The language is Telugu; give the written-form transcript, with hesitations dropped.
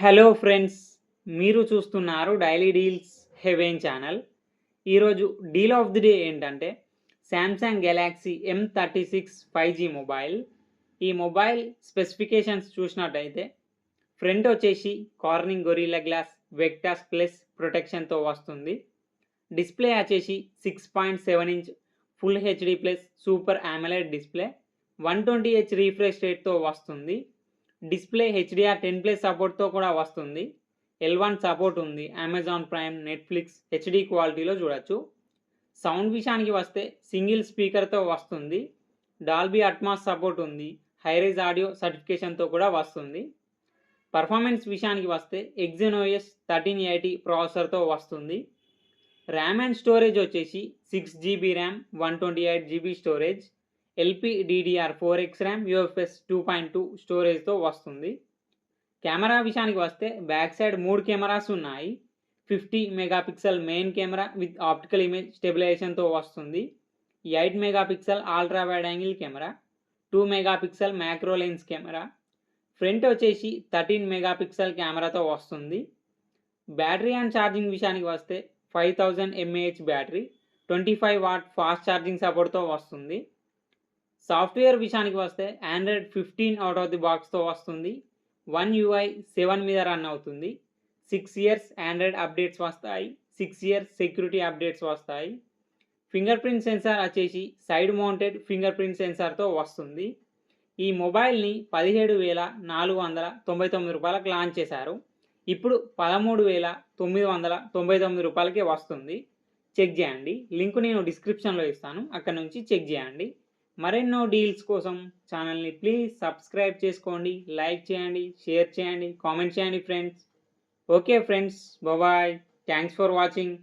హలో ఫ్రెండ్స్, మీరు చూస్తున్నారు డైలీ డీల్స్ హెవెన్ ఛానల్. ఈరోజు డీల్ ఆఫ్ ది డే ఏంటంటే Samsung Galaxy M36 5G mobile. ఈ మొబైల్ స్పెసిఫికేషన్స్ చూసినట్టయితే ఫ్రంట్ వచ్చేసి Corning Gorilla Glass Victus plus ప్రొటెక్షన్తో వస్తుంది. డిస్ప్లే వచ్చేసి 6.7 inch full HD plus super AMOLED display 120Hz refresh రేట్తో వస్తుంది. డిస్ప్లే HDR10+ సపోర్ట్తో కూడా వస్తుంది. L1 సపోర్ట్ ఉంది. అమెజాన్ ప్రైమ్, నెట్ఫ్లిక్స్ హెచ్డి క్వాలిటీలో చూడొచ్చు. సౌండ్ విషయానికి వస్తే సింగిల్ స్పీకర్తో వస్తుంది. డాల్బీ అట్మాస్ సపోర్ట్ ఉంది. హైరైజ్ ఆడియో సర్టిఫికేషన్తో కూడా వస్తుంది. పర్ఫార్మెన్స్ విషయానికి వస్తే Exynos 1380 ప్రాసెసర్తో వస్తుంది. ర్యామ్ అండ్ స్టోరేజ్ వచ్చేసి 6GB RAM, 128GB storage, LPDDR4X RAM, UFS 2.2 స్టోరేజ్తో వస్తుంది. కెమెరా విషయానికి వస్తే బ్యాక్ సైడ్ 3 కెమెరాస్ ఉన్నాయి. 50 megapixel main camera with optical image స్టెబిలైజేషన్తో వస్తుంది. 8 megapixel ultra wide angle camera, 2 megapixel macro lens camera. Front వచ్చేసి 13 మెగాపిక్సెల్ కెమెరాతో వస్తుంది. బ్యాటరీ అండ్ ఛార్జింగ్ విషయానికి వస్తే 5000 mAh battery, 25 watt fast charging సపోర్ట్తో వస్తుంది. సాఫ్ట్వేర్ విషయానికి వస్తే Android 15 అవుట్ ఆఫ్ ది బాక్స్తో వస్తుంది. One UI 7 మీద రన్ అవుతుంది. 6 years ఆండ్రాయిడ్ అప్డేట్స్ వస్తాయి. 6 years సెక్యూరిటీ అప్డేట్స్ వస్తాయి. ఫింగర్ ప్రింట్ సెన్సార్ వచ్చేసి సైడ్ మౌంటెడ్ ఫింగర్ ప్రింట్ సెన్సార్తో వస్తుంది. ఈ మొబైల్ని 17,499 రూపాయలకు లాంచ్ చేశారు. ఇప్పుడు 13,999 రూపాయలకే వస్తుంది. చెక్ చేయండి. లింక్ నేను డిస్క్రిప్షన్లో ఇస్తాను, అక్కడ నుంచి చెక్ చేయండి. మరెన్నో డీల్స్ కోసం ఛానల్ని ప్లీజ్ సబ్స్క్రైబ్ చేసుకోండి, లైక్ చేయండి, షేర్ చేయండి, కామెంట్ చేయండి friends. Okay friends, bye. Thanks for watching.